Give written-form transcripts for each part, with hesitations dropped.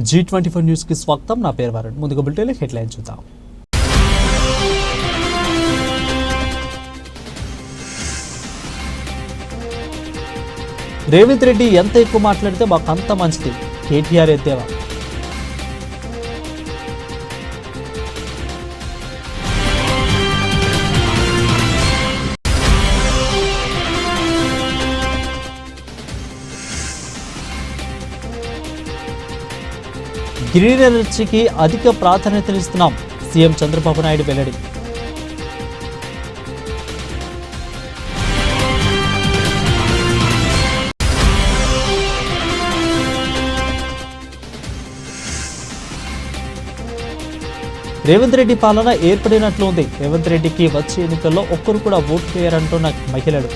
G24 news కి స్వాగతం. నా పేరు వరుణ్. ముందుగా బులెటిన్ హెడ్లైన్ చూద్దాం. రేవంత్ రెడ్డి ఎంత ఎక్కువ మాట్లాడితే మాకు అంత మంచిది. కేటీఆర్ ఎద్దేవా. గ్రీన్ ఎనర్జీకి అధిక ప్రాధాన్యతనిస్తున్నాం. సీఎం చంద్రబాబు నాయుడు వెల్లడి. రేవంత్ రెడ్డి పాలన ఏర్పడినట్లు ఉంది. రేవంత్ రెడ్డికి వచ్చే ఎన్నికల్లో ఒక్కరు కూడా ఓటు వేయరంటున్న మహిళలు.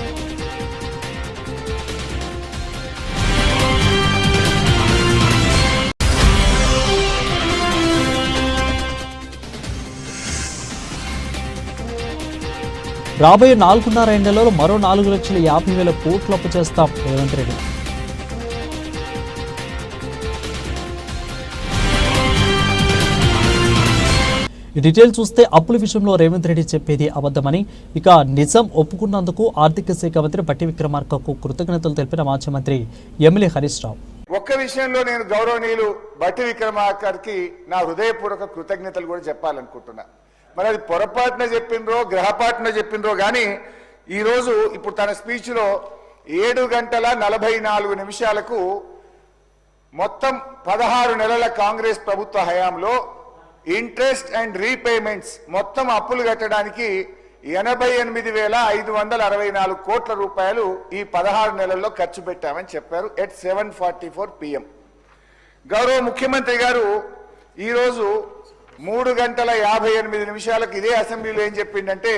రాబోయే 4.5 ఏళ్లలో మరో 4,50,000 కోట్లు అప్పు చేస్తాం. రేవంత్ రెడ్డి. ఈ డీటెయిల్ చూస్తే అప్పుల విషయంలో రేవంత్ రెడ్డి చెప్పేది అబద్ధమని, ఇక నిజం ఒప్పుకున్నందుకు ఆర్థిక శాఖ మంత్రి బట్టి విక్రమార్కకు కృతజ్ఞతలు తెలిపిన మాజీ మంత్రి ఎమ్మెల్యే హరీష్ రావు. ఒక్క విషయంలో నేను గౌరవనీయులు బట్టి విక్రమార్కకి నా హృదయపూర్వక కృతజ్ఞతలు కూడా చెప్పాలనుకుంటున్నా. మరి అది పొరపాటున చెప్పినరో గ్రహపాటున చెప్పినరో కానీ ఈరోజు ఇప్పుడు తన స్పీచ్లో 7:44 మొత్తం 16 నెలల కాంగ్రెస్ ప్రభుత్వ హయాంలో ఇంట్రెస్ట్ అండ్ రీపేమెంట్స్ మొత్తం అప్పులు కట్టడానికి 88,564 కోట్ల రూపాయలు ఈ 16 నెలల్లో ఖర్చు పెట్టామని చెప్పారు ఎట్ 7:44 PM. గౌరవ ముఖ్యమంత్రి గారు ఈరోజు 3:58 ఇదే అసెంబ్లీలో ఏం చెప్పిందంటే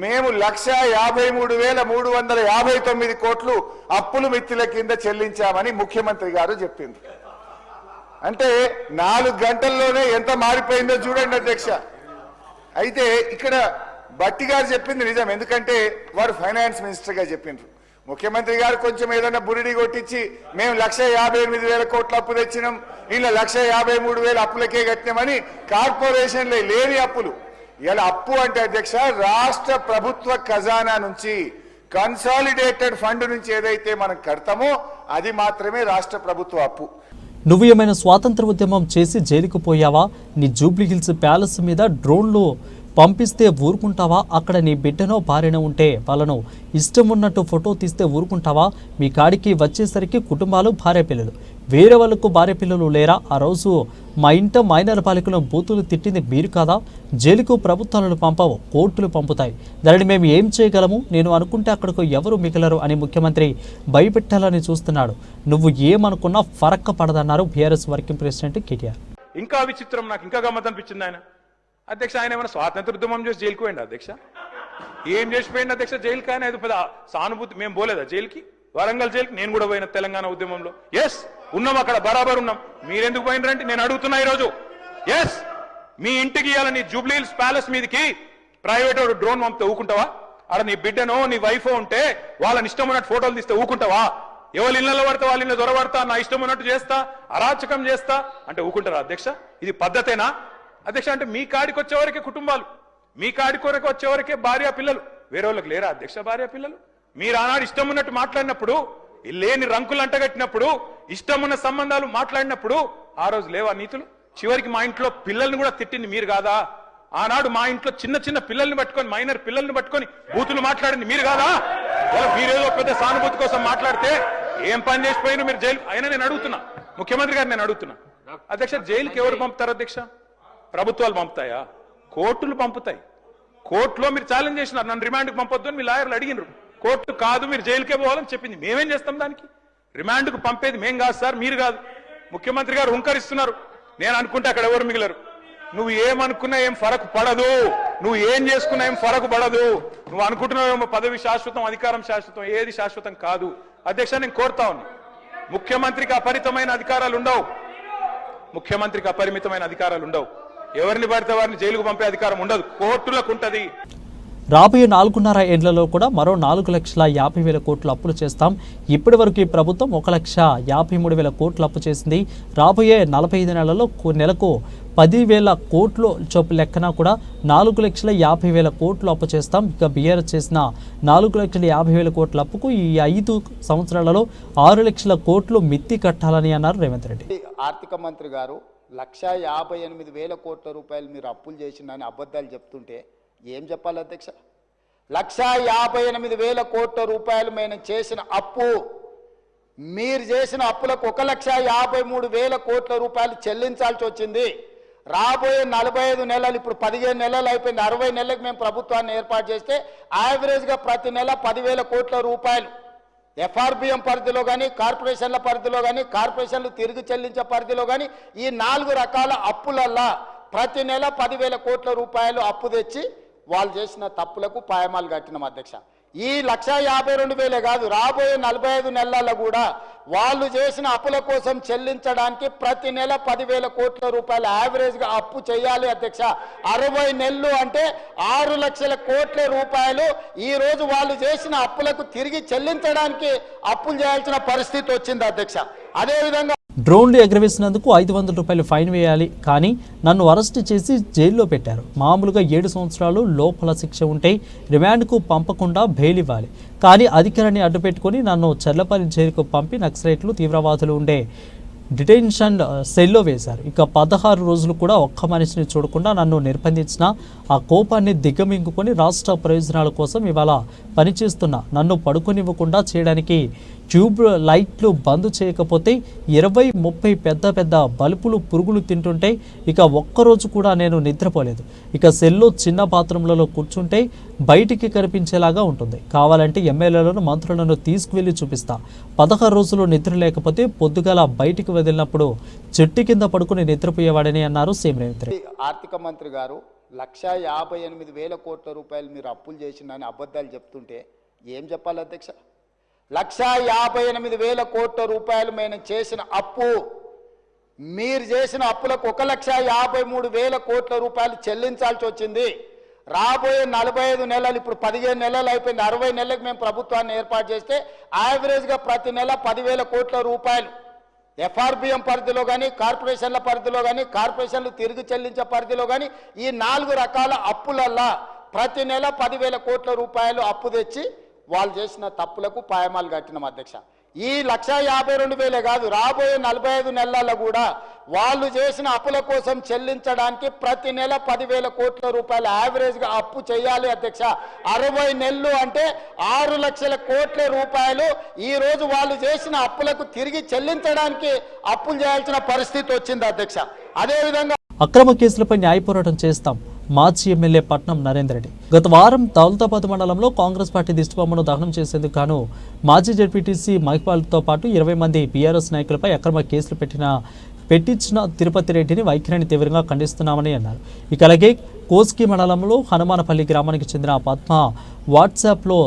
మేము 1,53,359 కోట్లు అప్పులు మిత్తుల కింద చెల్లించామని ముఖ్యమంత్రి గారు చెప్పింది. అంటే 4 గంటల్లోనే ఎంత మారిపోయిందో చూడండి అధ్యక్ష. అయితే ఇక్కడ బట్టి గారు చెప్పింది నిజం, ఎందుకంటే వారు ఫైనాన్స్ మినిస్టర్ గా చెప్పిండ్రు. ముఖ్యమంత్రి గారు కొంచెం ఏదైనా బురిడి కొట్టించి మేము 1,58,000 కోట్ల అప్పు తెచ్చినాం, ఇలా 1,53,000 అప్పులకే కట్టినామని కార్పొరేషన్లో లేని అప్పులు. ఇలా అప్పు అంటే అధ్యక్ష రాష్ట్ర ప్రభుత్వ ఖజానా నుంచి కన్సాలిడేటెడ్ ఫండ్ నుంచి ఏదైతే మనం కడతామో అది మాత్రమే రాష్ట్ర ప్రభుత్వ అప్పు. నువ్వు ఏమైనా స్వాతంత్ర ఉద్యమం చేసి జైలుకు పోయావా? నీ జూబ్లీ హిల్స్ ప్యాలెస్ మీద డ్రోన్లు పంపిస్తే ఊరుకుంటావా? అక్కడ నీ బిడ్డనో భార్యనో ఉంటే వాళ్ళను ఇష్టం ఉన్నట్టు ఫోటో తీస్తే ఊరుకుంటావా? మీ కాడికి వచ్చేసరికి కుటుంబాలు, భార్య పిల్లలు. వేరే వాళ్ళకు భార్య పిల్లలు లేరా? ఆ రోజు మా ఇంట మైనర్ బాలికలను బూతులు తిట్టింది మీరు కాదా? జైలుకు ప్రభుత్వాలను పంపవు, కోర్టులు పంపుతాయి. దానిని మేము ఏం చేయగలము? నేను అనుకుంటే అక్కడకు ఎవరు మిగలరు అని ముఖ్యమంత్రి భయపెట్టాలని చూస్తున్నాడు. నువ్వు ఏమనుకున్నా ఫరక్క పడదన్నారు బీఆర్ఎస్ వర్కింగ్ ప్రెసిడెంట్ కేటీఆర్. ఇంకా విచిత్రం, నాకు ఇంకా గమ్మత్ అనిపించింది ఆయన అధ్యక్ష. ఆయన ఏమైనా స్వాతంత్ర ఉద్యమం చేసి జైలుకు పోయింది అధ్యక్ష? ఏం చేసిపోయింది అధ్యక్ష జైలుకి? ఆయన ఏదో పెద్ద సానుభూతి. మేము పోలేదా జైలుకి? వరంగల్ జైలుకి నేను కూడా పోయిన తెలంగాణ ఉద్యమంలో. ఎస్ ఉన్నాం, అక్కడ బరాబర్ ఉన్నాం. మీరెందుకు పోయినరంటే నేను అడుగుతున్నా ఈరోజు. ఎస్ మీ ఇంటికి ఇవ్వాలని జూబ్లీ హిల్స్ ప్యాలెస్ మీదకి ప్రైవేట్ డ్రోన్ పంపితే ఊకుంటావా? ఆడ నీ బిడ్డనో నీ వైఫో ఉంటే వాళ్ళని ఇష్టం ఉన్నట్టు ఫోటోలు తీస్తే ఊకుంటావా? ఎవరి ఇళ్లలో పడితే వాళ్ళ ఇళ్ళ దొరబడతా, నా ఇష్టం ఉన్నట్టు చేస్తా, అరాచకం చేస్తా అంటే ఊకుంటారా అధ్యక్ష? ఇది పద్ధతేనా అధ్యక్ష? అంటే మీ కాడికి వచ్చేవరకే కుటుంబాలు, మీ కాడి కొరకు వచ్చేవరకే భార్య పిల్లలు, వేరే వాళ్ళకి లేరా అధ్యక్ష భార్య పిల్లలు? మీరు ఆనాడు ఇష్టం ఉన్నట్టు మాట్లాడినప్పుడు, లేని రంకులు అంటగట్టినప్పుడు, ఇష్టం ఉన్న సంబంధాలు మాట్లాడినప్పుడు ఆ రోజు లేవా నీతులు? చివరికి మా ఇంట్లో పిల్లల్ని కూడా తిట్టింది మీరు కాదా? ఆనాడు మా ఇంట్లో చిన్న చిన్న పిల్లల్ని పట్టుకొని, మైనర్ పిల్లల్ని పట్టుకొని బూతులు మాట్లాడింది మీరు కాదా? మీరేదో పెద్ద సానుభూతి కోసం మాట్లాడితే ఏం పని చేసిపోయినా మీరు జైలు. అయినా నేను అడుగుతున్నా ముఖ్యమంత్రి గారు, నేను అడుగుతున్నా అధ్యక్ష, జైలుకి ఎవరు పంపుతారు అధ్యక్ష? ప్రభుత్వాలు పంపుతాయా? కోర్టులు పంపుతాయి. కోర్టులో మీరు ఛాలెంజ్ చేసినారు, నన్ను రిమాండ్కి పంపొద్దు అని మీ లాయర్లు అడిగినారు. కోర్టు కాదు మీరు జైలుకే పోవాలని చెప్పింది. మేమేం చేస్తాం దానికి? రిమాండ్కు పంపేది మేం కాదు సార్, మీరు కాదు. ముఖ్యమంత్రి గారు హుంకరిస్తున్నారు. నేను అనుకుంటే అక్కడ ఎవరు మిగిలరు. నువ్వు ఏమనుకున్నా ఏం ఫరకు పడదు, నువ్వు ఏం చేసుకున్నా ఏం ఫరకు పడదు. నువ్వు అనుకుంటున్నావేమో పదవి శాశ్వతం, అధికారం శాశ్వతం. ఏది శాశ్వతం కాదు అధ్యక్ష. నేను కోరుతా ఉన్నా, ముఖ్యమంత్రికి అపరిమితమైన అధికారాలు ఉండవు. ముఖ్యమంత్రికి అపరిమితమైన అధికారాలు ఉండవు. ఎవరిని పడితే వారిని జైలుకు పంపే అధికారం ఉండదు, కోర్టులకు ఉంటది. రాబోయే 4.5 ఏళ్లలో కూడా మరో 4,50,000 కోట్ల అప్పులు చేస్తాం. ఇప్పటి వరకు ఈ ప్రభుత్వం 1,53,000 కోట్ల అప్పు చేసింది. రాబోయే 45 నెలల్లో నెలకు 10,000 కోట్లు చొప్పు లెక్కన కూడా 4,50,000 కోట్లు అప్పు చేస్తాం. ఇక బీఆర్ఎస్ చేసిన 4,50,000 కోట్ల అప్పుకు ఈ 5 సంవత్సరాలలో 6 లక్షల కోట్లు మిత్తి కట్టాలని అన్నారు రేవంత్ రెడ్డి. ఆర్థిక మంత్రి గారు 1,58,000 కోట్ల రూపాయలు మీరు అప్పులు చేసిందని అబద్ధాలు చెప్తుంటే ఏం చెప్పాలి అధ్యక్ష? 1,58,000 కోట్ల రూపాయలు మేము చేసిన అప్పు, మీరు చేసిన అప్పులకు 1,53,000 కోట్ల రూపాయలు చెల్లించాల్సి వచ్చింది. రాబోయే 45 నెలలు, ఇప్పుడు 15 నెలలు అయిపోయింది, 60 నెలలకు మేము ప్రభుత్వాన్ని ఏర్పాటు చేస్తే యావరేజ్గా ప్రతి నెల 10,000 కోట్ల రూపాయలు ఎఫ్ఆర్బిఎం పరిధిలో కానీ, కార్పొరేషన్ల పరిధిలో కానీ, కార్పొరేషన్లు తిరిగి చెల్లించే పరిధిలో కానీ ఈ 4 రకాల అప్పులల్లా ప్రతి నెల 10,000 కోట్ల రూపాయలు అప్పు తెచ్చి వాళ్ళు చేసిన తప్పులకు పాయమాలు కట్టినాం అధ్యక్ష. ఈ 1,52,000 కాదు, రాబోయే 45 నెలల్లో కూడా వాళ్ళు చేసిన అప్పుల కోసం చెల్లించడానికి ప్రతి నెల 10,000 కోట్ల రూపాయలు యావరేజ్గా అప్పు చేయాలి అధ్యక్ష. 60 నెలలు అంటే 6 లక్షల కోట్ల రూపాయలు ఈ రోజు వాళ్ళు చేసిన అప్పులకు తిరిగి చెల్లించడానికి అప్పులు చేయాల్సిన పరిస్థితి వచ్చింది అధ్యక్ష. అదేవిధంగా డ్రోన్లు ఎగరవేసినందుకు 500 రూపాయలు ఫైన్ వేయాలి, కానీ నన్ను అరెస్టు చేసి జైల్లో పెట్టారు. మామూలుగా 7 సంవత్సరాలు లోపల శిక్ష ఉంటే రిమాండ్కు పంపకుండా బెయిల్ ఇవ్వాలి, కానీ అధికారాన్ని అడ్డుపెట్టుకుని నన్ను చర్లపల్లి జైలుకు పంపి నక్సలైట్లు, తీవ్రవాదులు ఉండే డిటెన్షన్ సెల్లో వేశారు. ఇక 16 రోజులు కూడా ఒక్క మనిషిని చూడకుండా నన్ను నిర్బంధించిన ఆ కోపాన్ని దిగమింగుకొని రాష్ట్ర ప్రయోజనాల కోసం ఇవాళ పనిచేస్తున్నా. నన్ను పడుకొనివ్వకుండా చేయడానికి ట్యూబ్ లైట్లు బంద్ చేయకపోతే 20-30 పెద్ద బల్బులు పురుగులు తింటుంటే ఇక ఒక్కరోజు కూడా నేను నిద్రపోలేదు. ఇక సెల్లో చిన్న బాత్రూంలలో కూర్చుంటే బయటికి కనిపించేలాగా ఉంటుంది. కావాలంటే ఎమ్మెల్యేలను, మంత్రులను తీసుకువెళ్ళి చూపిస్తా. 16 రోజులు నిద్ర లేకపోతే పొద్దుగాల బయటికి వదిలినప్పుడు చెట్టు కింద పడుకుని నిద్రపోయేవాడని అన్నారు సీఎం రేవంత్ రెడ్డి. ఆర్థిక మంత్రి గారు 1,58,000 కోట్ల రూపాయలు మీరు అప్పులు చేసిందని అబద్ధాలు చెప్తుంటే ఏం చెప్పాలి అధ్యక్ష? 1,58,000 కోట్ల రూపాయలు మేము చేసిన అప్పు, మీరు చేసిన అప్పులకు 1,53,000 కోట్ల రూపాయలు చెల్లించాల్సి వచ్చింది. రాబోయే 45 నెలలు, ఇప్పుడు 15 నెలలు అయిపోయింది, 60 నెలలకు మేము ప్రభుత్వాన్ని ఏర్పాటు చేస్తే యావరేజ్గా ప్రతి నెల 10,000 కోట్ల రూపాయలు ఎఫ్ఆర్బిఎం పరిధిలో కానీ, కార్పొరేషన్ల పరిధిలో కానీ, కార్పొరేషన్లు తిరిగి చెల్లించే పరిధిలో కానీ ఈ 4 రకాల అప్పులల్లా ప్రతి నెల 10,000 కోట్ల రూపాయలు అప్పు తెచ్చి వాళ్ళు చేసిన తప్పులకు పాయమాలు కట్టినాం అధ్యక్ష. ఈ 1,52,000 కాదు, రాబోయే 45 నెలల్లో కూడా వాళ్ళు చేసిన అప్పుల కోసం చెల్లించడానికి ప్రతి నెల 10,000 కోట్ల రూపాయలు యావరేజ్గా అప్పు చేయాలి అధ్యక్ష. 60 నెలలు అంటే 6 లక్షల కోట్ల రూపాయలు ఈ రోజు వాళ్ళు చేసిన అప్పులకు తిరిగి చెల్లించడానికి అప్పులు చేయాల్సిన పరిస్థితి వచ్చింది అధ్యక్ష. అదేవిధంగా అక్రమ కేసులపై న్యాయ పోరాటం చేస్తాం. మాజీ ఎమ్మెల్యే పట్నం నరేందర్ రెడ్డి గత వారం దౌలతాబాద్ మండలంలో కాంగ్రెస్ పార్టీ దిష్టిబొమ్మను దహనం చేసేందుకు గాను మాజీ జెడ్పీటీసీ మహిపాల్తో పాటు 20 మంది బీఆర్ఎస్ నాయకులపై అక్రమ కేసులు పెట్టించిన తిరుపతి రెడ్డిని వైఖరిని తీవ్రంగా ఖండిస్తున్నామని అన్నారు. ఇక అలాగే కోస్కి మండలంలో హనుమానపల్లి గ్రామానికి చెందిన పద్మ వాట్సాప్లో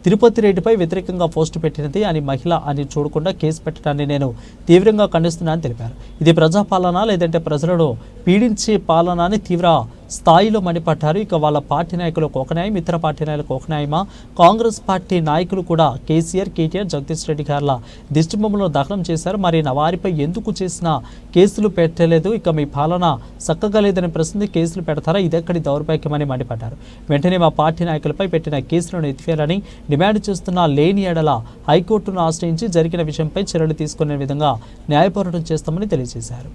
తిరుపతి రెడ్డిపై వ్యతిరేకంగా పోస్టు పెట్టినది అని మహిళ అని చూడకుండా కేసు పెట్టడాన్ని నేను తీవ్రంగా ఖండిస్తున్నానని తెలిపారు. ఇది ప్రజాపాలన లేదంటే ప్రజలను పీడించే పాలన అని తీవ్ర స్థాయిలో మండిపడ్డారు. ఇక వాళ్ళ పార్టీ నాయకులకు ఒక న్యాయం, ఇతర పార్టీ నాయకులకు ఒక న్యాయమా? కాంగ్రెస్ పార్టీ నాయకులు కూడా కేసీఆర్, కేటీఆర్, జగదీష్ రెడ్డి గార్ల దిష్టిబొమ్మలను దహనం చేశారు. మరి నా వారిపై ఎందుకు చేసిన కేసులు పెట్టలేదు? ఇక మీ పాలన చక్కగా లేదని ప్రశ్నించి కేసులు పెడతారా? ఇదెక్కడి దౌర్భాగ్యమని మండిపడ్డారు. వెంటనే మా పార్టీ నాయకులపై పెట్టిన కేసులను ఎత్తివేయాలని డిమాండ్ చేస్తున్న లేని ఎడల హైకోర్టును ఆశ్రయించి జరిగిన విషయంపై చర్యలు తీసుకునే విధంగా న్యాయ పోరాటం చేస్తామని తెలియజేశారు.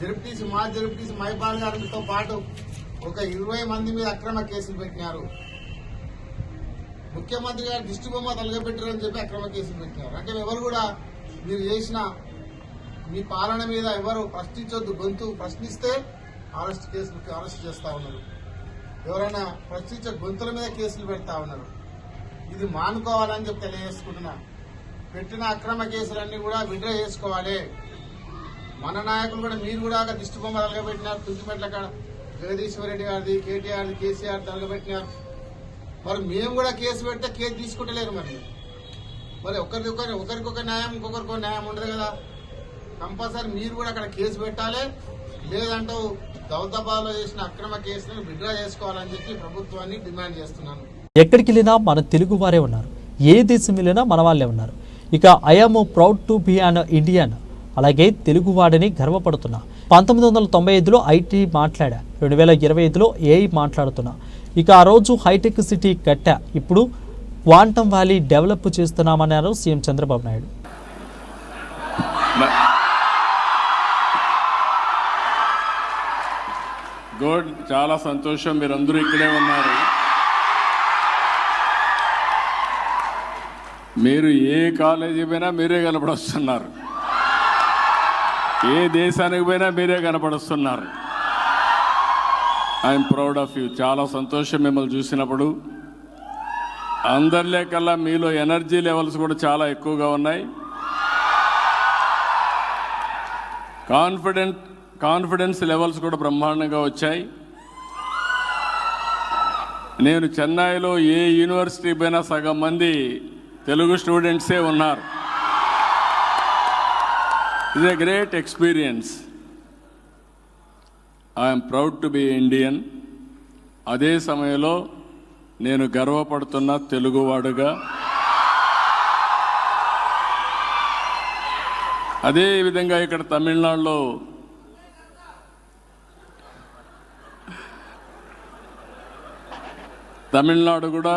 జెడ్పీటీసీ మైపాల్ గారితో పాటు ఒక 20 మంది మీద అక్రమ కేసులు పెట్టినారు. ముఖ్యమంత్రి గారు దిష్టిబొమ్మ తొలగబెట్టారని చెప్పి అక్రమ కేసులు పెట్టినారు. అంటే ఎవరు కూడా మీరు చేసిన మీ పాలన మీద ఎవరు ప్రశ్నించొద్దు, గొంతు ప్రశ్నిస్తే అరెస్ట్ చేస్తా ఉన్నారు. ఎవరైనా ప్రశ్నించే గొంతుల మీద కేసులు పెడతా ఉన్నారు. ఇది మానుకోవాలని చెప్పి తెలియజేసుకుంటున్నా. పెట్టిన అక్రమ కేసులన్నీ కూడా విడ్రా చేసుకోవాలి. మన నాయకులు కూడా మీరు కూడా దిష్టిబొమ్మ తలగబెట్టినారు. తుంచిమెట్ల జగదీశ్వర్ రెడ్డి గారిది, కేటీఆర్, కేసీఆర్ తలగబెట్టినారు. మరి మేము కూడా కేసు పెడితే కేసు తీసుకుంటలేరు. మరి ఒకరికొక న్యాయం, ఇంకొకరికో న్యాయం ఉండదు కదా. కంపల్సరీ మీరు కూడా అక్కడ కేసు పెట్టాలి. లేదంటూ దౌదాబాద్లో చేసిన అక్రమ కేసులను విత్డ్రా చేసుకోవాలని చెప్పి ప్రభుత్వాన్ని డిమాండ్ చేస్తున్నాను. ఎక్కడికి వెళ్ళినా మన తెలుగు వారే ఉన్నారు, ఏ దేశం వెళ్ళినా మన వాళ్ళే ఉన్నారు. ఇక I'm proud to be an Indian, అలాగే తెలుగువాడిని గర్వపడుతున్నా. 1995లో ఐటీ మాట్లాడా, 2025లో ఏఐ మాట్లాడుతున్నా. ఇక ఆ రోజు హైటెక్ సిటీ కట్టా, ఇప్పుడు క్వాంటమ్ వ్యాలీ డెవలప్ చేస్తున్నామన్నారు సీఎం చంద్రబాబు నాయుడు. గుడ్, చాలా సంతోషం మీరందరూ ఇక్కడే ఉన్నారు. మీరు ఏ కాలేజీ పోయినా మీరే కనపడొస్తున్నారు, ఏ దేశానికి పోయినా మీరే కనపడొస్తున్నారు. I'm proud of you. చాలా సంతోషం మిమ్మల్ని చూసినప్పుడు. అందరిలే కల్లా మీలో ఎనర్జీ లెవెల్స్ కూడా చాలా ఎక్కువగా ఉన్నాయి. కాన్ఫిడెన్స్ లెవెల్స్ కూడా బ్రహ్మాండంగా వచ్చాయి. నేను చెన్నైలో ఏ యూనివర్సిటీ పోయినా సగం మంది తెలుగు స్టూడెంట్సే ఉన్నారు. It's a great experience. I'm proud to be Indian. అదే సమయంలో నేను గర్వపడుతున్న తెలుగువాడుగా. అదే విధంగా ఇక్కడ తమిళనాడులో కూడా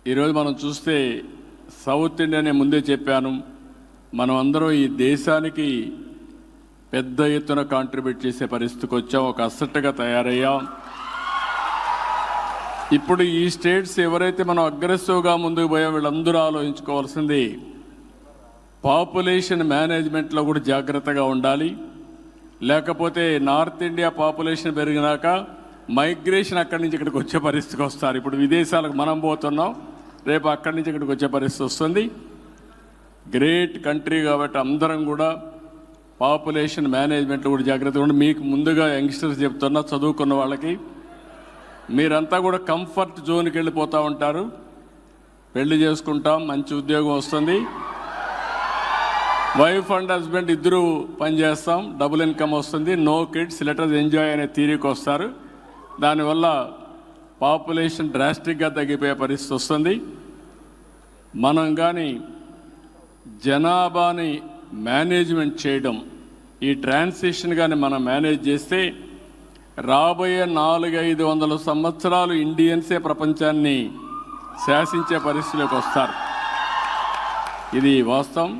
ఈరోజు మనం చూస్తే సౌత్ ఇండియా, నేను ముందే చెప్పాను, మనం అందరం ఈ దేశానికి పెద్ద ఎత్తున కాంట్రిబ్యూట్ చేసే పరిస్థితికి వచ్చాం, ఒక అసెట్గా తయారయ్యాం. ఇప్పుడు ఈ స్టేట్స్ ఎవరైతే మనం అగ్రెసివ్గా ముందుకు పోయాం, వీళ్ళందరూ ఆలోచించుకోవాల్సింది పాపులేషన్ మేనేజ్మెంట్లో కూడా జాగ్రత్తగా ఉండాలి. లేకపోతే నార్త్ ఇండియా పాపులేషన్ పెరిగినాక మైగ్రేషన్ అక్కడి నుంచి ఇక్కడికి వచ్చే పరిస్థితికి వస్తారు. ఇప్పుడు విదేశాలకు మనం పోతున్నాం, రేపు అక్కడి నుంచి ఇక్కడికి వచ్చే పరిస్థితి వస్తుంది. గ్రేట్ కంట్రీ కాబట్టి అందరం కూడా పాపులేషన్ మేనేజ్మెంట్లో కూడా జాగ్రత్తగా ఉండి, మీకు ముందుగా యంగ్స్టర్స్ చెప్తున్నా, చదువుకున్న వాళ్ళకి, మీరంతా కూడా కంఫర్ట్ జోన్కి వెళ్ళిపోతూ ఉంటారు. పెళ్లి చేసుకుంటాం, మంచి ఉద్యోగం వస్తుంది, వైఫ్ అండ్ హస్బెండ్ ఇద్దరు పనిచేస్తాం, డబుల్ ఇన్కమ్ వస్తుంది, no kids, let us enjoy అనే థీరీకి వస్తారు. దానివల్ల పాపులేషన్ డ్రాస్టిక్గా తగ్గిపోయే పరిస్థితి వస్తుంది. మనం కానీ జనాభాని మేనేజ్మెంట్ చేయడం, ఈ ట్రాన్సిషన్ కానీ మనం మేనేజ్ చేస్తే రాబోయే 400-500 సంవత్సరాలు ఇండియన్సే ప్రపంచాన్ని శాసించే పరిస్థితిలోకి వస్తారు. ఇది వాస్తవం.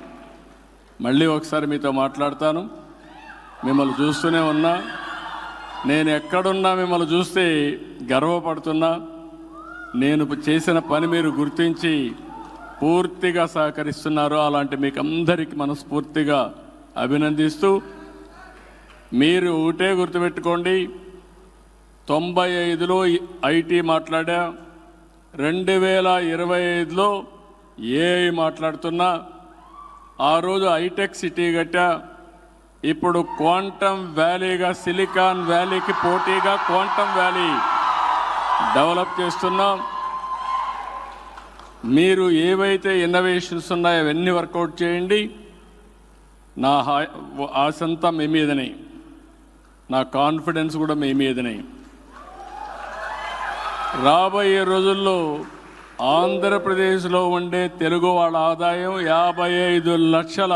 మళ్ళీ ఒకసారి మీతో మాట్లాడతాను. మిమ్మల్ని చూస్తూనే ఉన్నా, నేను ఎక్కడున్నా మిమ్మల్ని చూస్తే గర్వపడుతున్నా. నేను చేసిన పని మీరు గుర్తించి పూర్తిగా సహకరిస్తున్నారు. అలాంటి మీకు అందరికీ మనస్ఫూర్తిగా అభినందిస్తూ, మీరు ఒకటే గుర్తుపెట్టుకోండి, 95లో ఐటీ మాట్లాడా, 2025లో ఏఐ మాట్లాడుతున్నా. ఆ రోజు హైటెక్ సిటీ కట్టా, ఇప్పుడు క్వాంటమ్ వ్యాలీగా, సిలికాన్ వ్యాలీకి పోటీగా క్వాంటమ్ వ్యాలీ డెవలప్ చేస్తున్నాం. మీరు ఏవైతే ఇన్నోవేషన్స్ ఉన్నాయో అవన్నీ వర్కౌట్ చేయండి. నా ఆశంతా మీ మీదనే, నా కాన్ఫిడెన్స్ కూడా మీ మీదనే. రాబోయే రోజుల్లో ఆంధ్రప్రదేశ్లో ఉండే తెలుగు వాళ్ళ ఆదాయం 55 లక్షల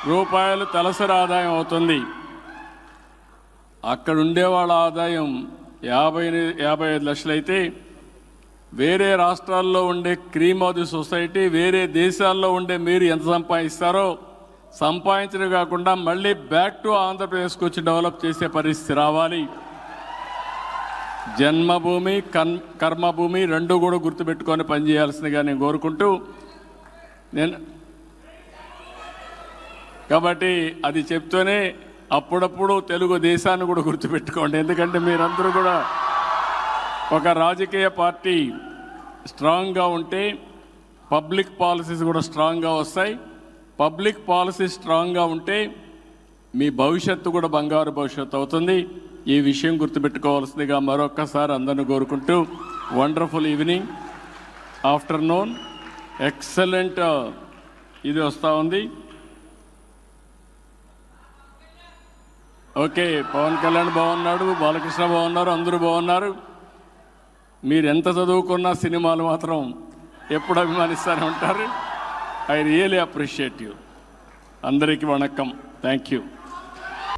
రూపాయలు తలసరి ఆదాయం అవుతుంది. అక్కడ ఉండే వాళ్ళ ఆదాయం 55 లక్షలైతే, వేరే రాష్ట్రాల్లో ఉండే క్రీమ్ ఆఫ్ ది సొసైటీ, వేరే దేశాల్లో ఉండే మీరు ఎంత సంపాదిస్తారో సంపాదించడం కాకుండా మళ్ళీ బ్యాక్ టు ఆంధ్రప్రదేశ్కి వచ్చి డెవలప్ చేసే పరిస్థితి రావాలి. జన్మభూమి కర్మభూమి రెండు కూడా గుర్తుపెట్టుకొని పనిచేయాల్సిందిగా నేను కోరుకుంటూ, కాబట్టి అది చెప్తూనే అప్పుడప్పుడు తెలుగు దేశాన్ని కూడా గుర్తుపెట్టుకోండి. ఎందుకంటే మీరందరూ కూడా ఒక రాజకీయ పార్టీ స్ట్రాంగ్గా ఉంటే పబ్లిక్ పాలసీస్ కూడా స్ట్రాంగ్గా వస్తాయి. పబ్లిక్ పాలసీ స్ట్రాంగ్గా ఉంటే మీ భవిష్యత్తు కూడా బంగారు భవిష్యత్తు అవుతుంది. ఈ విషయం గుర్తుపెట్టుకోవాల్సిందిగా మరొక్కసారి అందరిని కోరుకుంటూ, వండర్ఫుల్ ఈవినింగ్, ఆఫ్టర్నూన్, ఎక్సలెంట్ ఇది వస్తూ ఉంది. ఓకే, పవన్ కళ్యాణ్ బాగున్నాడు, బాలకృష్ణ బాగున్నారు, అందరూ బాగున్నారు. మీరు ఎంత చదువుకున్నా సినిమాలు మాత్రం ఎప్పుడు అభిమానిస్తూనే ఉంటారు. I really appreciate you. అందరికీ వణక్కం. Thank you.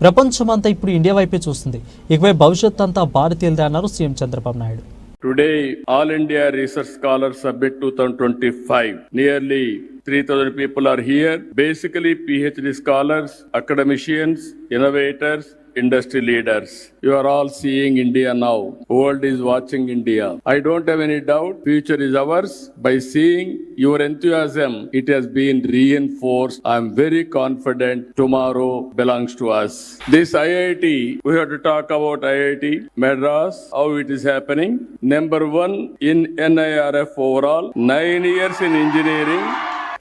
ప్రపంచమంతా ఇప్పుడు ఇండియా వైపే చూస్తుంది. ఇకపై భవిష్యత్ అంతా భారతీయులదే అన్నారు CM Chandrababu Naidu. Today, All India Research Scholars Summit 2025. Nearly 3,000 people are here. Basically, PhD scholars, academicians, innovators, industry leaders. You are all seeing India now. World is watching India. I don't have any doubt. Future is ours. By seeing your enthusiasm, it has been reinforced. I am very confident tomorrow belongs to us. This IIT, we have to talk about IIT Madras, how it is happening. Number 1 in NIRF overall, 9 years in engineering.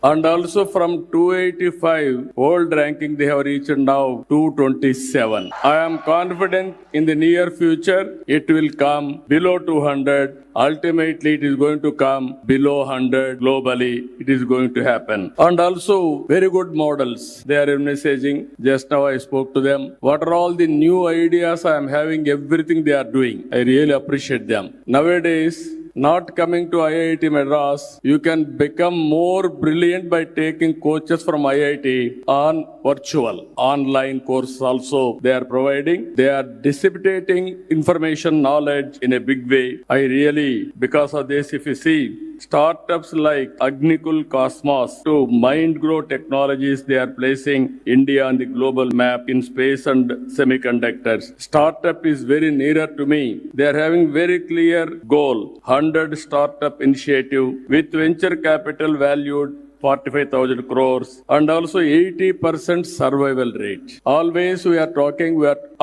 And also from 285 world ranking, they have reached now 227. I am confident in the near future, it will come below 200. Ultimately, it is going to come below 100 globally. It is going to happen. And also, very good models. They are messaging. Just now I spoke to them. What are all the new ideas I am having? Everything they are doing. I really appreciate them. Nowadays, not coming to IIT Madras, you can become more brilliant by taking coaches from IIT on virtual, online course also they are providing. They are disseminating information, knowledge in a big way. I really, because of this, if you see, startups like Agnikul Cosmos to MindGrow Technologies, they are placing India on the global map in space and semiconductors. Startup is very nearer to me. They are having very clear goal, 100 startup initiative with venture capital valued 45,000 crores and also 80% survival rate. Always we are talking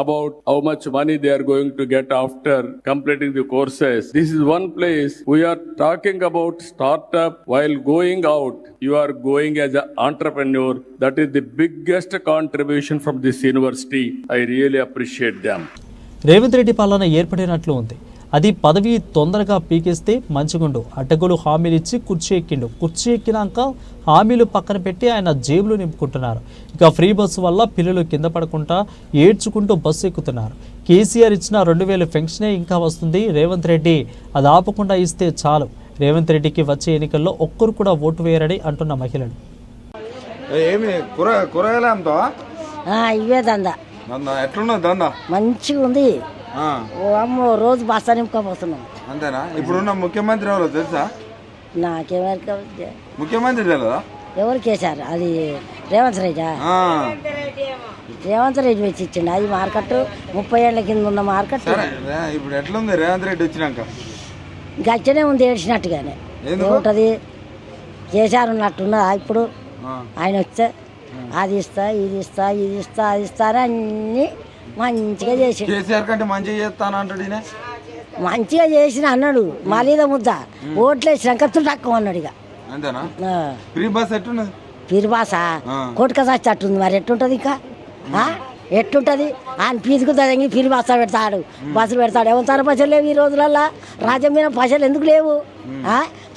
about how much money they are going to get after completing the courses. This is one place we are talking about startup while going out. You are going as an entrepreneur. That is the biggest contribution from this university. I really appreciate them. Revanth Reddy పాలన ఏర్పడినట్లు ఉంది. అది పదవి తొందరగా పీకేస్తే మంచిగుండు. అడ్డగోలు హామీలు ఇచ్చి కుర్చీ ఎక్కిండు. కుర్చీ ఎక్కినాక హామీలు పక్కన పెట్టి ఆయన జేబులు నింపుకుంటున్నారు. ఇక ఫ్రీ బస్సు వల్ల పిల్లలు కింద పడకుండా ఏడ్చుకుంటూ బస్సు ఎక్కుతున్నారు. కేసీఆర్ ఇచ్చిన 2,000 పెన్షనే ఇంకా వస్తుంది. రేవంత్ రెడ్డి అది ఆపకుండా ఇస్తే చాలు. రేవంత్ రెడ్డికి వచ్చే ఎన్నికల్లో ఒక్కరు కూడా ఓటు వేయరని అంటున్న మహిళలు. కూరగాయలు అమ్ముతావా? ఇవే దందా. ఎట్లున్నది దందా? మంచిగా ఉంది. అమ్మో రోజు బస్తా నింపుకోపోతున్నాం. అంతేనా? ఇప్పుడున్న ముఖ్యమంత్రి ఎవరో తెలుసా? నాకేమో ముఖ్యమంత్రి తెలియదా? ఎవరు కేసారు? అది రేవంత్ రెడ్డి. రేవంత్ రెడ్డి వచ్చి ఇచ్చిండు. అది మార్కెట్ 30 ఏళ్ల కింద ఉన్న మార్కెట్. ఇప్పుడు ఎట్లుంది రేవంత్ రెడ్డి వచ్చినాక? గచ్చనే ఉంది, ఏడ్చినట్టుగానే ఉంటుంది. కేసీఆర్ ఉన్నట్టున్నదా ఇప్పుడు? ఆయన వస్తే అది ఇస్తా, ఇది ఇస్తా, ఇది ఇస్తా, అది ఇస్తా అని అన్ని మంచిగా చేసి కేసీఆర్ కంటే మంచిగా చేస్తాను అంటాడు. మంచిగా చేసిన అన్నాడు. మళ్ళీ ముద్ద ఓట్లు వేసినాక తక్కువ అన్నాడు. ఇక అంతేనా? ఫ్రీ బస్ ఎట్టున్నది? ఫ్రీ బాసా కొట్టుక చచ్చేట్టుంది. మరి ఎట్టుంటది? ఇంకా ఎట్టుంటది? ఆయన పీసుకు తగ్గి ఫ్రీ బస్తా పెడతాడు, బస్సులు పెడతాడు. ఎవరు పైసలు లేవు ఈ రోజులల్లా. రాజ్యం మీద పైసలు ఎందుకు లేవు?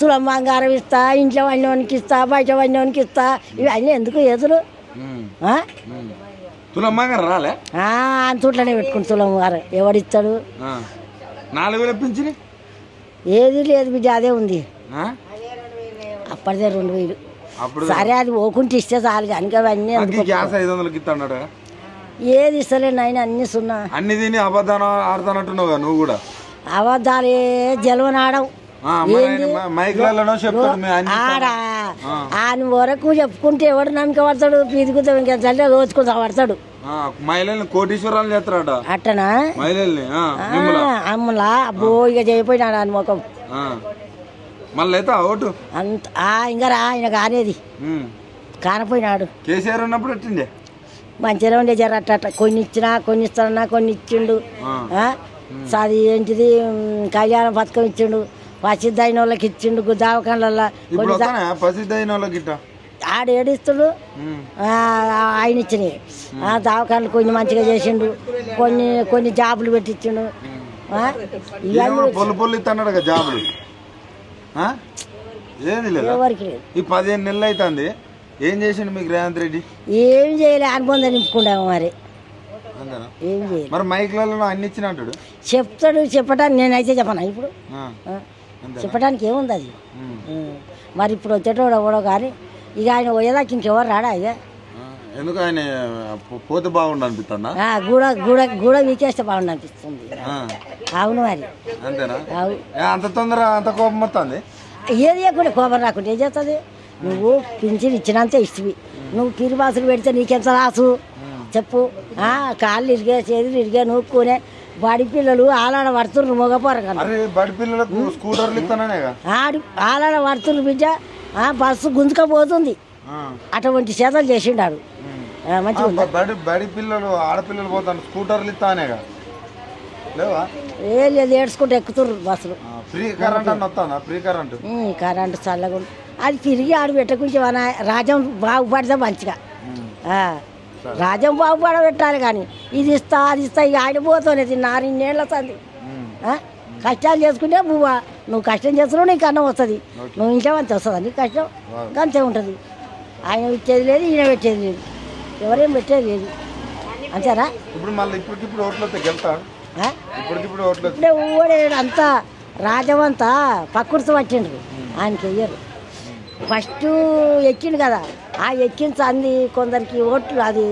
తులం బంగారం ఇస్తా, ఇంట్లో వండినోనికి ఇస్తా, బయట వండినోనికి ఇస్తా, ఇవన్నీ ఎందుకు ఎదురు? తులం బంగారం రాలే? అంతట్లోనే పెట్టుకుంటు తులం బంగారం ఎవడిస్తాడు? 4,000 పింఛని ఏది లేదు బిడ్డ, అదే ఉంది. అప్పటిదే 2,000. సరే అది ఓకుంటే ఇస్తే చాలు. కనుక అవన్నీ గ్యాస్ 500కి ఇస్తాడు. ఏది ఇస్తలేండి ఆయన, అన్ని సున్నా. అన్ని తిని అబద్ధాలు ఆడుతానట్టున్నావు నువ్వు కూడా. అబద్ధాలే జలవనాడవు. ఆయన వరకు చెప్పుకుంటే ఎవడు నమ్మక పడతాడు? పీదుకుతా ఇంకా చల్లే రోజుకుంటా పడతాడు. మహిళల్ని కోటీశ్వరాలు చేస్తారట. అట్టనా? మహిళల్ని అమ్మలా అబ్బో ఇక చేయిపోయినాడు అని ముఖం. మళ్ళీ అయితే ఓటు అంత ఇంకా రా ఆయన కానేది కానపోయినాడు. కేసీఆర్ ఉన్నప్పుడు ఎట్టిండే మంచిగా ఉండే. జర అట్ట కొన్ని ఇచ్చినా, కొన్ని ఇస్తానన్నా, కొన్ని ఇచ్చిండు. అది ఏంటిది కళ్యాణ పథకం ఇచ్చిండు, ప్రసిద్ధ అయిన వాళ్ళకి ఇచ్చిండు. దవాఖానలలో ఆడు ఏడిస్తుడు. ఆయన ఇచ్చినాయి దవాఖానలు కొన్ని మంచిగా చేసిండు. కొన్ని జాబులు పెట్టించిండు. ఎవరికి లేదు. ఈ 15 నెలలు అవుతుంది. ఏం చేసిండు మీకు రేవంత్ రెడ్డి? ఏం చేయలే, అనుబంధం నింపుకుంటాము మరి. అంతేనా ఏం చేయరు. మరి మైక్లలో అన్ని ఇచ్చిన అంటాడు. చెప్తాడు, చెప్పడానికి నేనైతే చెప్పనా ఇప్పుడు? ఆ, చెప్పడానికి ఏముంది అది? మరి ఇప్పుడు వచ్చేటోడు ఎవడో కానీ ఇక ఆయన పోయేదాకా ఇంకెవరు రాడా ఇక? ఎందుకు ఆయన పోతే బాగుండు అనిపిస్తుందా? గూడ గూడ గూడ వీకేస్తే బాగుండు అనిపిస్తుంది. అవును మరి. అంతేనా? అవు అంత తొందర అంత కోపం వస్తుంది. ఏది లేకుండా కోపం రాకుండా ఏం చేస్తుంది? నువ్వు పింఛన్ ఇచ్చినంత ఇస్తుంది. నువ్వు కిరిబాసులు పెడితే నీకెంత రాసు చెప్పు? కాళ్ళు ఇరిగే, చేతులు ఇరిగే, నూక్కునే బడి పిల్లలు ఆలాడ పడుతున్నారు మగపోరగా. బడి పిల్లలకు స్కూటర్లు ఇస్తానే ఆలాడ పడుతున్నారు బిడ్డ. బస్సు గుంజుకపోతుంది. అటువంటి చేతలు చేసిండాడు. మంచిగా బడి పిల్లలు ఆడపిల్లలు పోతాను స్కూటర్లు ఇస్తానేగా లేవా? ఏ లేదు, ఏడ్చుకుంటూ ఎక్కుతున్నారు బస్సులు. ఫ్రీ కరెంట్ అని వస్తుందా? ఫ్రీ కరెంట్ కరెంటు చల్లగా అది తిరిగి ఆడు పెట్టకుంటే మన రాజ్యం బాగుపడితే మంచిగా. రాజ్యం బాగుపడబెట్టాలి కానీ ఇది ఇస్తా అది ఇస్తా ఇక ఆడిపోతానే 4 ఏళ్ళ సంది. కష్టాలు చేసుకుంటే నువ్వు కష్టం చేస్తున్నావు, నీకు అన్నం వస్తుంది. నువ్వు ఇంకేమంత వస్తుందా నీకు కష్టం? అంతే ఉంటుంది. ఆయన ఇచ్చేది లేదు, ఈయన పెట్టేది లేదు, ఎవరేం పెట్టేది లేదు. అంతేనా? ఇప్పుడు మళ్ళీ ఇప్పటికిప్పుడు ఓట్లు గెలుతాడు. ఇప్పటికిప్పుడు ఓట్లు ఇప్పుడే ఊడేడు అంతా రాజ్యం అంతా పక్కుడుతూ పట్టిండ్రు, ఆయనకి వెయ్యరు. ఫస్ట్ ఎక్కిండు కదా, ఆ ఎక్కించంది కొందరికి ఓట్లు అది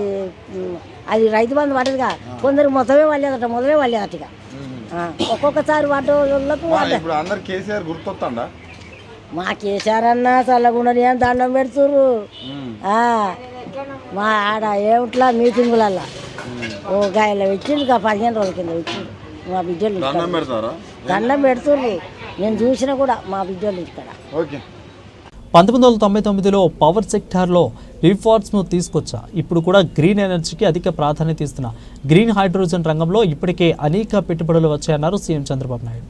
రైతు బంధు పడ్డదిగా, కొందరికి మొత్తమే వాళ్ళేదట, మొదలే వాళ్ళేదట. ఇక ఒక్కొక్కసారి వాటోళ్ళకు ఇప్పుడు అందరు కేసీఆర్ గుర్తొస్తుందా? మా కేసీఆర్ అన్న చల్లగుండని ఏం దండం పెడుతుర్రు. మా ఆడ ఏమిట్లా మీటింగులల్లా ఓ గాయలో వచ్చిండు, 15 రోజుల కింద వచ్చిండు. మా బిడ్డలు దండం పెడుతుర్రు, నేను చూసినా కూడా మా బిడ్డలు ఇక్కడ. 1999లో పవర్ సెక్టార్లో రిఫార్మ్స్ను తీసుకొచ్చా. ఇప్పుడు కూడా గ్రీన్ ఎనర్జీకి అధిక ప్రాధాన్యత ఇస్తున్న గ్రీన్ హైడ్రోజన్ రంగంలో ఇప్పటికే అనేక పెట్టుబడులు వచ్చాయన్నారు CM Chandrababu Naidu.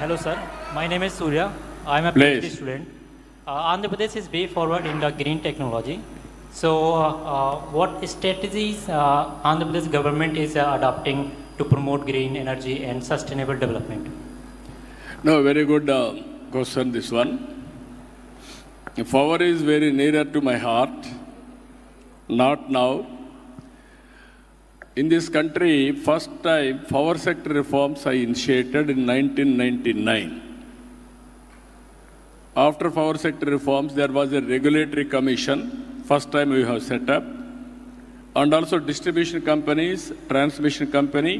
Hello sir, my name is Surya. I am a PhD student. Andhra Pradesh is way forward in the green technology. So what strategies Andhra Pradesh government is adopting to promote green energy and sustainable development? No, very good question this one. Power is very nearer to my heart, not now. In this country, first time power sector reforms I initiated in 1999. After power sector reforms, there was a regulatory commission, first time we have set up, and also distribution companies, transmission company,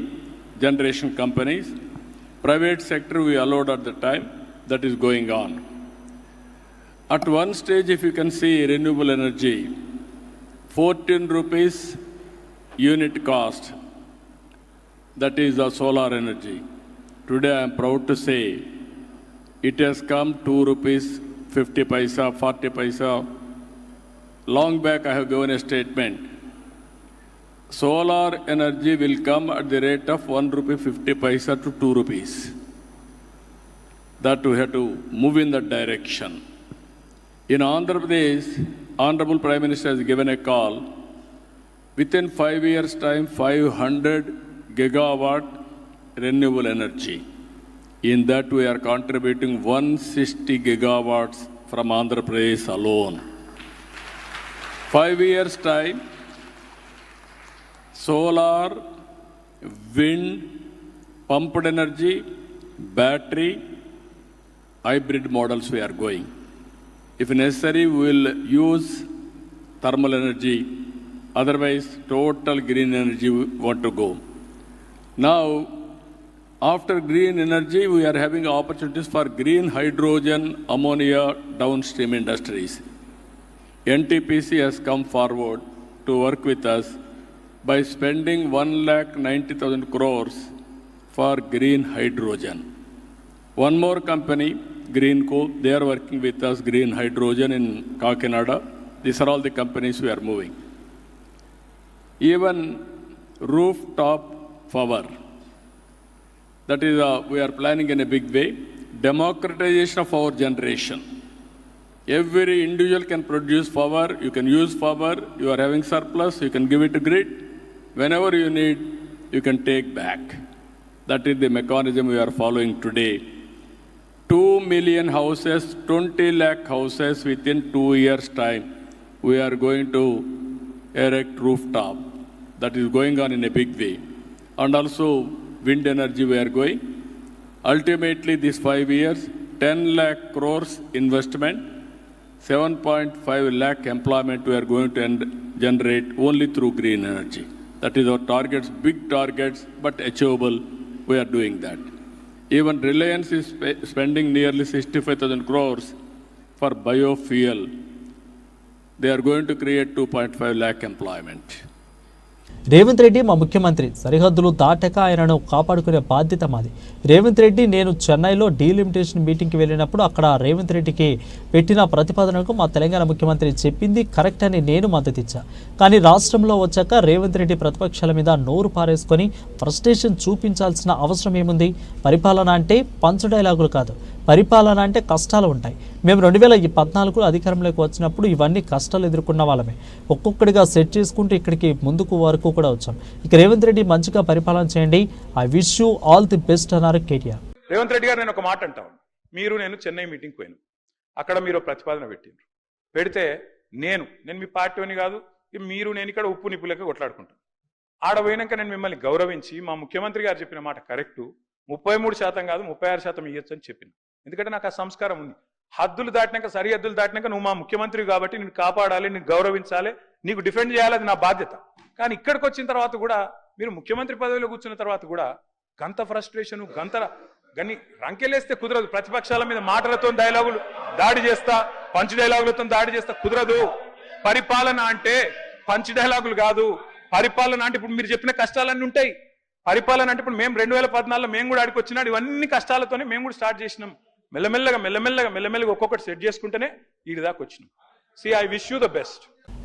generation companies. Private sector we allowed at the time, that is going on. At one stage, if you can see renewable energy, 14 rupees unit cost, that is the solar energy. Today I am proud to say it has come 2 rupees 50 paisa, 40 paisa. Long back I have given a statement. Solar energy will come at the rate of 1 rupee 50 paisa to 2 rupees. That we have to move in that direction. In Andhra Pradesh, Honorable Prime Minister has given a call. Within 5 years' time, 500 gigawatt renewable energy. In that, we are contributing 160 gigawatts from Andhra Pradesh alone. 5 years' time, solar, wind, pumped energy, battery, hybrid models we are going. If necessary, we will use thermal energy. Otherwise, total green energy we want to go. Now, after green energy, we are having opportunities for green hydrogen, ammonia, downstream industries. NTPC has come forward to work with us by spending 1,90,000 crores for green hydrogen. One more company, Greenco, they are working with us, green hydrogen in Kakinada. These are all the companies we are moving. Even rooftop power, that is, we are planning in a big way. Democratization of our generation. Every individual can produce power, you can use power, you are having surplus, you can give it to grid. Whenever you need, you can take back. That is the mechanism we are following today. 2 million houses, 20 lakh houses within 2 years' time we are going to erect rooftop. That is going on in a big way. And also wind energy we are going. Ultimately, these 5 years, 10 lakh crores investment, 7.5 lakh employment we are going to generate only through green energy. That is our targets, big targets, but achievable. We are doing that. Even Reliance is spending nearly 65,000 crores for biofuel. They are going to create 2.5 lakh employment. Revanth Reddy మా ముఖ్యమంత్రి, సరిహద్దులు దాటక ఆయనను కాపాడుకునే బాధ్యత మాది. రేవంత్ రెడ్డి నేను చెన్నైలో delimitation మీటింగ్కి వెళ్ళినప్పుడు అక్కడ రేవంత్ రెడ్డికి పెట్టిన ప్రతిపాదనకు మా తెలంగాణ ముఖ్యమంత్రి చెప్పింది కరెక్ట్ అని నేను మద్దతు ఇచ్చా. కానీ రాష్ట్రంలో వచ్చాక రేవంత్ రెడ్డి ప్రతిపక్షాల మీద నోరు పారేసుకొని ఫ్రస్ట్రేషన్ చూపించాల్సిన అవసరం ఏముంది? పరిపాలన అంటే పంచ డైలాగులు కాదు, పరిపాలన అంటే కష్టాలు ఉంటాయి. మేము 2014 అధికారంలోకి వచ్చినప్పుడు ఇవన్నీ కష్టాలు ఎదుర్కొన్న వాళ్ళమే. ఒక్కొక్కడిగా సెట్ చేసుకుంటూ ఇక్కడికి ముందుకు వరకు కూడా వచ్చాం. ఇక రేవంత్ రెడ్డి మంచిగా పరిపాలన చేయండి, I wish you all the best అన్నారు కేటీఆర్. రేవంత్ రెడ్డి గారు నేను ఒక మాట అంటాను. నేను చెన్నై మీటింగ్ పోయాను, అక్కడ మీరు ప్రతిపాదన పెట్టిండ్రు. పెడితే నేను మీ పార్టీని కాదు, మీరు నేను ఇక్కడ ఉప్పు నిప్పులకి కొట్లాడుకుంటాను. ఆడ పోయినాక నేను మిమ్మల్ని గౌరవించి మా ముఖ్యమంత్రి గారు చెప్పిన మాట కరెక్టు, 33% కాదు 36% ఇవ్వచ్చు అని చెప్పిన. ఎందుకంటే నాకు ఆ సంస్కారం ఉంది. హద్దులు దాటినాక, సరిహద్దులు దాటినాక నువ్వు మా ముఖ్యమంత్రి కాబట్టి నేను కాపాడాలి, నేను గౌరవించాలి, నీకు డిఫెండ్ చేయాలి, అది నా బాధ్యత. కానీ ఇక్కడికి వచ్చిన తర్వాత కూడా మీరు ముఖ్యమంత్రి పదవిలో కూర్చున్న తర్వాత కూడా గంత ఫ్రస్ట్రేషను, గని రంకెలేస్తే కుదరదు. ప్రతిపక్షాల మీద మాటలతో డైలాగులు దాడి చేస్తా, పంచ్ డైలాగులతో దాడి చేస్తా కుదరదు. పరిపాలన అంటే పంచ్ డైలాగులు కాదు. పరిపాలన అంటే ఇప్పుడు మీరు చెప్పిన కష్టాలన్నీ ఉంటాయి. పరిపాలన అంటే ఇప్పుడు మేము 2014లో మేము కూడా ఆడికి వచ్చినాడు, ఇవన్నీ కష్టాలతోనే మేము కూడా స్టార్ట్ చేసినాం. మెల్లమెల్లగా ఒక్కొక్కటి సెట్ చేసుకుంటేనే వీడి దాకా వచ్చినాం. I wish you the best.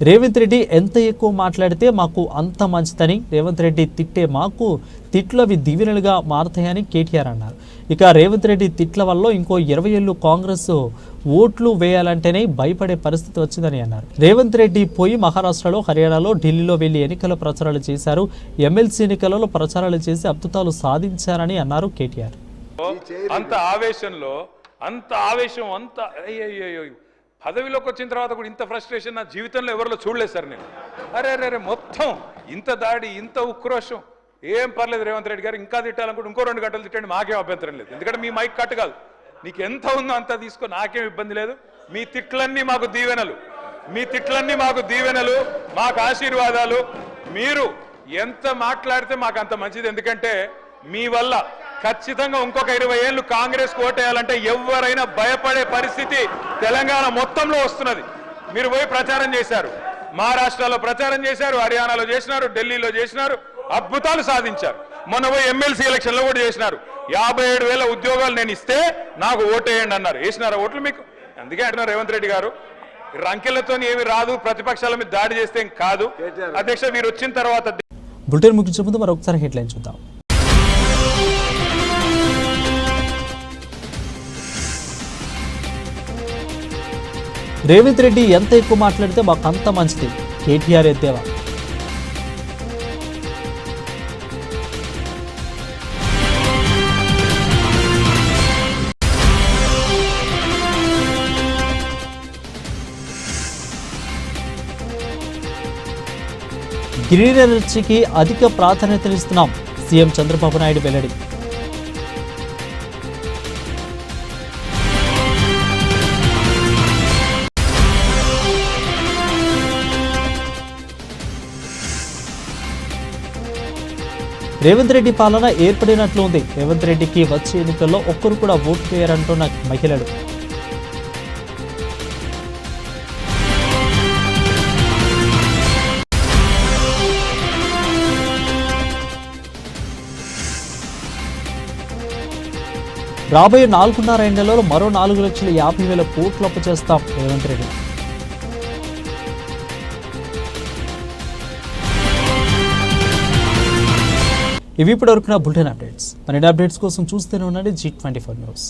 Revanth Reddy ఎంత ఎక్కువ మాట్లాడితే మాకు అంత మంచిదని, రేవంత్ రెడ్డి తిట్టే మాకు తిట్లు అవి దీవెనలుగా మారుతాయని కేటీఆర్ అన్నారు. ఇక రేవంత్ రెడ్డి తిట్ల వల్ల ఇంకో 20 ఏళ్ళు కాంగ్రెస్ ఓట్లు వేయాలంటేనే భయపడే పరిస్థితి వచ్చిందని అన్నారు. రేవంత్ రెడ్డి పోయి మహారాష్ట్రలో, హర్యానాలో, ఢిల్లీలో వెళ్లి ఎన్నికల ప్రచారాలు చేశారు. ఎమ్మెల్సీ ఎన్నికలలో ప్రచారాలు చేసి అద్భుతాలు సాధించారని అన్నారు కేటీఆర్. అంత ఆవేశం పదవిలోకి వచ్చిన తర్వాత కూడా ఇంత ఫ్రస్ట్రేషన్ నా జీవితంలో ఎవరిలో చూడలేదు సార్ నేను. అరే మొత్తం ఇంత దాడి, ఇంత ఉక్రోషం. ఏం పర్లేదు రేవంత్ రెడ్డి గారు, ఇంకా తిట్టాలనుకుంటే ఇంకో 2 గంటలు తిట్టండి, మాకేం అభ్యంతరం లేదు. ఎందుకంటే మీ మైక్ కట్ కాదు, నీకు ఎంత ఉందో అంత తీసుకో, నాకేం ఇబ్బంది లేదు. మీ తిట్లన్నీ మాకు దీవెనలు, మాకు ఆశీర్వాదాలు. మీరు ఎంత మాట్లాడితే మాకు అంత మంచిది. ఎందుకంటే మీ వల్ల ఖచ్చితంగా ఇంకొక 20 ఏళ్ళు కాంగ్రెస్ ఓటేయాలంటే ఎవరైనా భయపడే పరిస్థితి తెలంగాణ మొత్తంలో వస్తున్నది. మీరు పోయి ప్రచారం చేశారు, మహారాష్ట్రలో ప్రచారం చేశారు, హర్యానాలో చేసినారు, ఢిల్లీలో చేసినారు, అద్భుతాలు సాధించారు. మొన్న పోయి ఎమ్మెల్సీ ఎలక్షన్లో కూడా చేసినారు. 57,000 ఉద్యోగాలు నేను ఇస్తే నాకు ఓటేయండి అన్నారు. వేసినారా ఓట్లు మీకు? అందుకే అంటున్నారు రేవంత్ రెడ్డి గారు, రంకెలతో ఏమి రాదు, ప్రతిపక్షాల మీద దాడి చేస్తే కాదు. అధ్యక్ష, మీరు వచ్చిన తర్వాత బులెటిన్ ముగించే ముందు మరొకసారి హెడ్లైన్ చూద్దాం. రేవంత్ రెడ్డి ఎంత ఎక్కువ మాట్లాడితే మాకు అంత మంచిది, కేటీఆర్ ఎద్దేవా. గ్రీన్ ఎనర్జీకి అధిక ప్రాధాన్యతనిస్తున్నాం, సీఎం చంద్రబాబు నాయుడు వెల్లడి. రేవంత్ రెడ్డి పాలన ఏర్పడినట్లు ఉంది. రేవంత్ రెడ్డికి వచ్చే ఎన్నికల్లో ఒక్కరు కూడా ఓటు వేయరంటున్న మహిళలు. రాబోయే 4.5 ఏళ్లలో మరో 4,50,000 కోట్లు అప్పు చేస్తాం, రేవంత్ రెడ్డి. ఇవి ఇప్పటివరకు నా బులెటిన్ అప్డేట్స్. మరిన్ని అప్డేట్స్ కోసం చూస్తూనే ఉండండి G24 న్యూస్.